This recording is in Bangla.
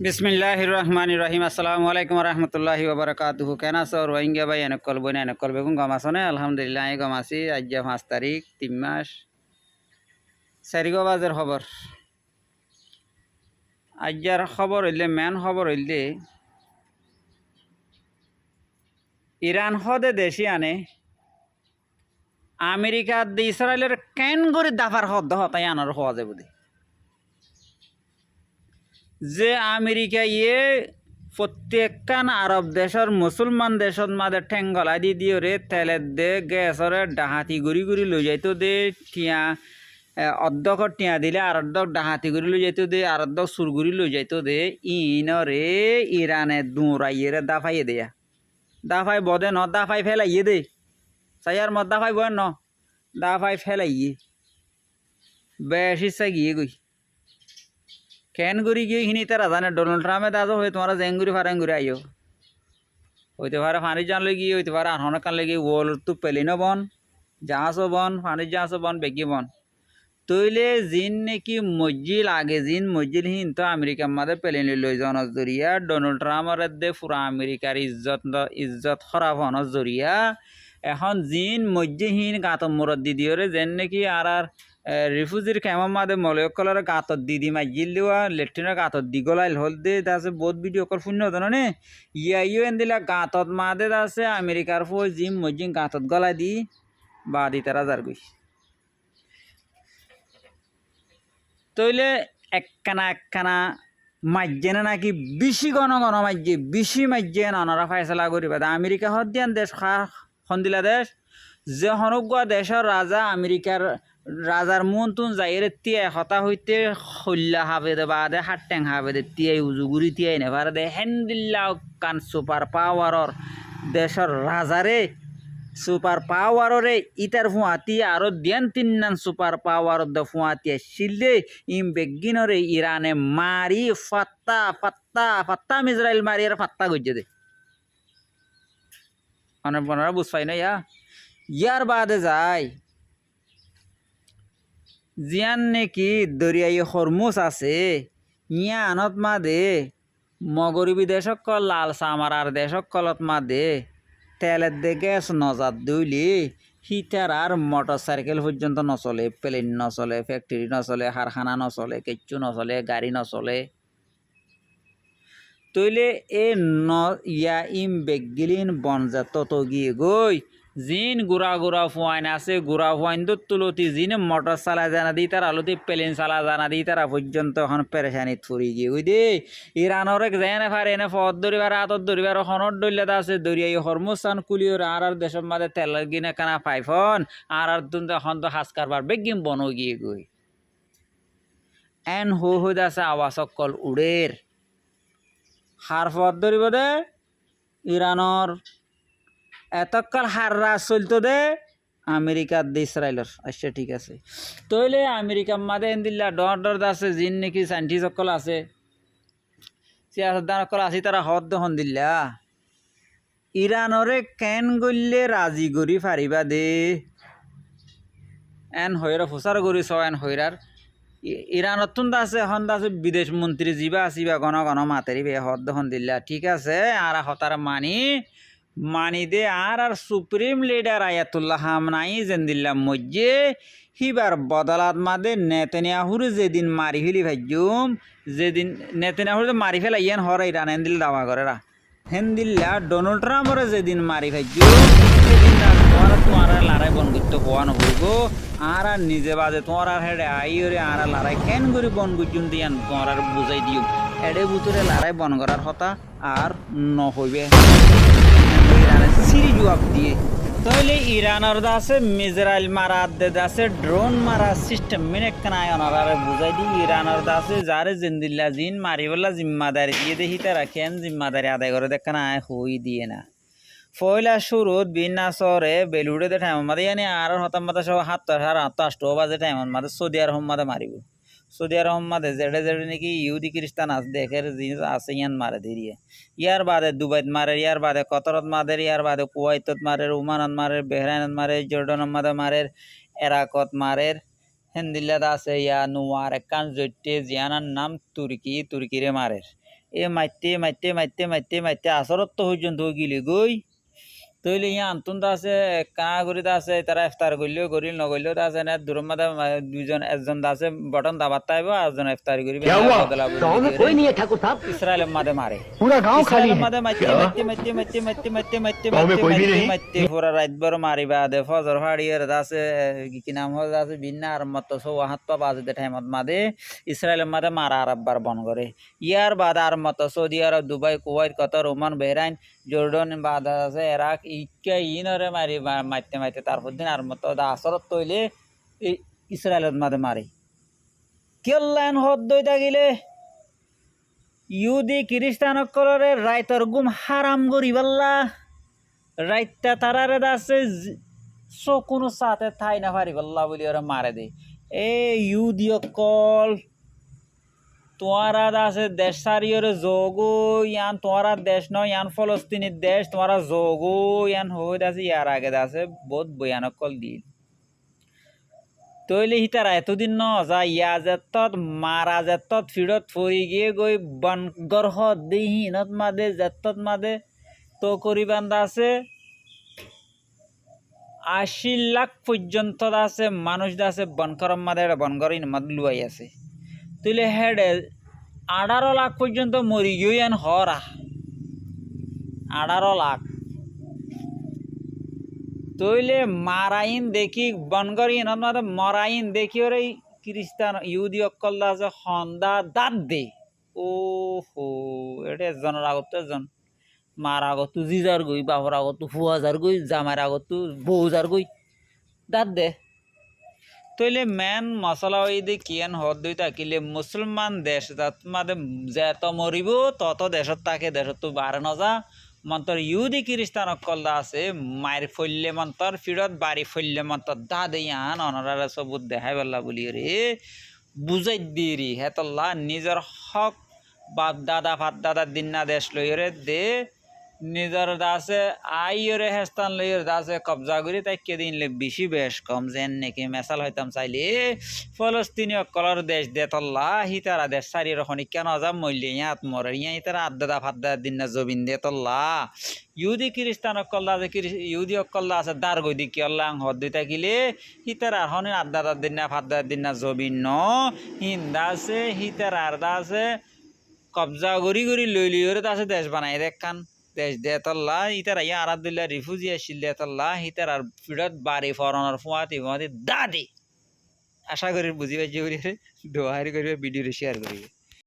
বিসমিল্লাহির রহমানির রহিম। আসসালামু আলাইকুম রহমতুল্লাহি ওবরাকাতুহু। কেন আছো রোহিঙ্গা ভাই? এনেকল বই না এনেকল বেগুন গম আছো নে? আলহামদুলিল্লাহ আমি গম আছি। আজ 5 তারিখ 3 মাস 4 বাজের খবর। আজ্যার খবর হইলে মেন খবর হইলে ইরান হদে দেশি আনে আমেরিকা দি ইসরায়েলের কেন করে দাফার হদ হতাই আনার হওয়া যাবে যে আমেরিকা ইয়ে প্রত্যেকখান আরব দেশের মুসলমান দেশত মাঝে ঠেঙ্গলাই দি দিও রে তেলের দে গ্যাসরে ডাহাতি গুড়ি গুড়ি লৈ যাইতো দে টিয়া অর্ধক টিয়া দিলে আর অর্ধক ডাহাতি গুড়ি লৈ যাইতো দে আর অর্ধক সুরগুড়ি লৈ যাইতো দে ইনরে ইরানে দৌড়াইয়ে রে দাফাইয়ে দেয়া দাফাই বদে ন দাফাই ফেলাইয়ে দে চাইয়ার মত দাফাই বয় ন দাফাই ফেলাইয়ে বেশ ইচ্ছা গিয়ে গই কেন করি গিয়ে হিনি তারা জানে ডোনাল্ড ট্রাম্পে দাদো হয়ে তোমার জেঙ্গুরি ফারেঙ্গুরি আইও হইতে পারে ফানি জানলে গিয়ে হইতে পারে আর হনকান লেগে ওল তো পেলিনো বন জাহাজও বন ফানির জাহাজও বন বেগি বন তৈলে জিন নাকি মজ্জিল আগে জিন মজ্জিল হিন তো আমেরিকার মাঝে পেলিনি লই যাওয়ার জরিয়া ডোনাল্ড ট্রাম্পের দে পুরা আমেরিকার ইজ্জত খারাপ হওয়ার জরিয়া এখন জিন মজ্জিহীন গাতম মুরত দি দিওরে যেন নাকি আর রিফিউজির কেমন মাদে মলয়কলার গাতত দি মাইজিল দেওয়া লেট্রিনের গাতত দি গলাইল হল দে আছে বহুত ভিডিও কল শূন্য জানে ইয়ে এন দিলা গাতত মাদে আছে আমেরিকার ফো জিম মজ্জিন গাতত গলাই দি বা দি তারা যার গই তইলে একখানা মাজ্জেনে নাকি বেশি ঘন মাজ্জে বেশি মাজ্জেন অনারা ফাইসলা করিবা আমেরিকা হদ দিয়ান দেশ সন্দিলা দেশ যে হনুকা দেশের রাজা আমেরিকার রাজার মন তুন যাইরে তিয়াই হতা হইতে হল্লা হাবে দে বা দে হাট ট্যাং হাবে দে তিয়াই উজুগুড়ি তিয়াই নেভার দে হেন্দিল্লা কান সুপার পাওয়ারর দেশের রাজারে সুপার পাওয়াররে ইটার ফুয়াতি আরো দিয়ান তিন্নান সুপার পাওয়ার দ ফুয়াতি শিলদে ইম বেগিনরে ইরানে মারি ফাত্তা ইসরায়েল মারি আর ফাত্তা গজ্জে দে অনেক বনারা বুঝ পাই না ইয়ার বাদে যায় জিয়ান নাকি দরিয়াই হরমুজ আছে ইয়া আনত মাদে মগরিবি দেশকল লাল সামারার দেশকলত মাদে তেলের দে গ্যাস নজার দইলে হিটার আর মোটর সাইকেল পর্যন্ত নচলে প্লেন নচলে ফ্যাক্টরি নচলে কারখানা নচলে কিচ্ছু নচলে গাড়ি নচলে তইলে এ ন ইয়া ইম বেগিলিন বনজাত তো গিয়ে গই জিন গুড়া ফুয়াইন আছে গুড়া ফুয়াইন তো তুলতি জিন মোটর চালা জানা দি তার আলোতে প্লেন চালা জানা দি তারা পর্যন্ত এখন পেরেশানিত ফুরি গিয়ে গই দে ইরানর যেনে পারে এনে ফদ ধরিবার আতত ধরিবার হনর দলিয়াত আছে দরিয়াই হরমুসান কুলিওর আর দেশের মাঝে তেলের গিনে কানা পাইফন আর তুন এখন তো হাস কারবার বেগিম বন গিয়ে গই এন হইদ আছে আওয়াজ কল উড়ের হার ফদ ধরিব দে ইরানর এতকাল হাররা চলতো দে আমেরিকার দে ইসরায়েলের আচ্ছা ঠিক আছে তইলে আমেরিকার মাঝে এনদিল্লা ডর আছে জিন নাকি সাইন্টিস্ট সকল আছে সিয়াসতদান সকল আছে তারা হদ দহন দিল্লা ইরানরে কেন গইলে রাজি করি ফারিবা দে এন হইরা ফুসার করিস এন হইরার ইরানত তুন আছে এখন আছে বিদেশ মন্ত্রী যিবা আসিবা ঘন মাতেরি বে হদ দহন দিল্লা ঠিক আছে আর হতার মানি দে আর সুপ্রিম লিডার আয়াতুল্লাহ হামনাই জেন্দিল্লা মজ্জে হিবার বদলাত মাদে নেতানিয়াহুর যেদিন মারি ফেলি ভাজ্যুম যেদিন নেতানিয়াহুর মারি ফেলা ইয়ান হর ইরান হেন্দিল দাওয়া করেরা হেন্দিল্লা ডোনাল্ড ট্রাম্পরে যেদিন মারি ভাজ্যুম সেদিন তোমার লড়াই বন করতে হওয়া নহইব আর নিজে বাজে তোমার হেডে আইরে আর লড়াই কেন করে বন গুজুম দিয়ান তোমার বুঝাই দিও এডে বুতুরে লড়াই বন করার কথা আর নহইবে সিরি জবাব দিয়ে তাহলে ইরানের আছে মিসাইল মারা আছে ড্রোন মারা সিস্টেম মেনে কানায় অনারে বুঝাই দি ইরানের আছে যারে জিন্দিল্লা জিন মারিবলা জিম্মাদারি দিয়ে দেখি তারা কেন জিম্মাদারি আদায় করে দেখ না হই দিয়ে না পয়লা শুরুত বিনাসরে বেলুড়ে দে টাইম মাদে ইয়ানি আর হতাম মাদে সব 7:30 বাজে টাইম মাদে সৌদি আরব মাদে মারিব সৌদি আরব মাদে জেডে নাকি ইহুদি খ্রিস্টান আছে দেখের জিনিস আছে ইয়ান মারে দিয়ে ইয়ার বাদে দুবাইত মারে ইয়ার বাদে কতরত মারে ইয়ার বাদে কুয়াইতত মারে ওমানত মারে বেহরাইনত মারে জর্ডানত মাদে মারে এরাকত মারে হেন্দিল্লাত আছে ইয়া নুয়ার একান জৈটে জিয়ানার নাম তুর্কিরে মারে এ মাইতে মাইতে মাইতে মাইতে মাইতে আসরত তো পর্যন্ত গিলি গই তৈলে ইয়া আন্তন আছে কাঁ করি আছে তারা ইফতার করলেও করিল নগরলেও আছে না দূরের মাঝে দুইজন একজন আছে বটন দাবাত তাইব একজন ইফতার করি বদলা ইসরায়েলের মাঝে মারে ইসরায়েলের মাঝে মাইতে মাইতে মাইতে মাইতে মাইতে মাইতে মাইতে মাইতে মাইতে পুরা রাত ভর মারিবা দে ফজর ফাড়িয়ে আছে কি নাম হল আছে ভিন্ন আর মত সৌ হাত পা বাজে টাইমত মাদে ইসরায়েলের মাঝে মারা আরববার বন করে ইয়ার বাদ আর মত সৌদি আরব দুবাই কুয়েত কতর ওমান বেহরাইন জর্ডন বাদ আছে ইরাক ইকে ইনরে মারি মারতে মারতে তারপর দিন আর মতো আসরত তৈলে ইসরায়েলের মাঝে মারে কেল্লান হদ দই থাকিলে ইহুদি খ্রিস্টান কলরে রাইতর গুম হারাম করি পাল্লা রাইতটা তারারে আছে কোনো সাথে ঠাই না পারি পাল্লা বলি ওরা মারে দে এ ইহুদি অকল তোমারা আছে দেশ সারিয়রে যোগো ইয়ান তোমারা দেশ নয় ইয়ান ফলস্তিনের দেশ তোমারা যোগো ইয়ান হয়ে আছে ইয়ার আগে আছে বহুত ভয়ানক কল দিল তৈলে হিতারা এতদিন ন যা ইয়া যেতত মারা যেতত ফিরত ফরি গিয়ে গই বনগরহ দিহিনত মাদে যেতত মাদে তো করি বান্ধা আছে 80 লাখ পর্যন্ত আছে মানুষ আছে বনকরম মাদে বনগরিন মাদ লুয়াই আছে তুলে হেডে 18 লাখ পর্যন্ত মরি গিয়েন হরা 18 লাখ তৈলে মারাইন দেখি বনগরিন মরাইন দেখি ওরে খ্রিস্টান ইহুদি অকল আছে হন্দা দাঁত দে ও হো এটা একজনের আগত একজন মার আগত জিজার গই বাপর আগত ফুয়াজার গই জামার আগত বউজার গই দাঁত দে তৈলে মেন মশলা ওই দে কিয়ান হদ দই থাকিলে মুসলমান দেশ যাত মাদে যেত মরিব তত দেশত তাকে দেশত তো বারে নজা মন্তর ইহুদি খ্রিস্টান অকল আছে মায়ের ফল্লে মন্তর ফিরত বাড়ি ফল্লে মন্তর দা দে ইয়ান অনরারে সবুত দেখাই পাল্লা বলি রে বুঝাই দি রে হেতল্লা নিজের হক বাপ দাদা ফাত দাদার দিন না দেশ লইরে দে নিজের দাসে আইরে হেস্তান লইর দাসে কবজা করি তাই কেদিন লে বেশি বেশ কম যেন নাকি মেসাল হইতাম চাইলে ফলস্তিনীয় কলর দেশ দেতল্লা হিতারা দেশ সারি রখনি কেন যা মূল্যে ইয়াত মরে ইয়া হিতারা আদাদা ফাদ্দা দিন না জবিন দেতল্লা ইহুদি খ্রিস্টান অকল্লা আছে ইহুদি অকল্লা আছে দার গই দিকি অল্লাং হদ দুই থাকিলে হিতারা হনে আদাদা দিন না ফাদ্দা দিন না জবিন ন হিন্দা আছে হিতারা আর্দা আছে কবজা গড়ি গড়ি লই লইরে আছে দেশ বানাই দেখান দেশ দেতল্লা ইতারা ইয়া আরাদুল্লাহ রিফিউজি আসিল দেতল্লা ইতার আর ফিরত বাড়ি ফরনের ফুয়াতি ফুয়াতি দাদি আশা করি বুঝি পাইছি করি দোহারি করিবে ভিডিওটি শেয়ার করিবে।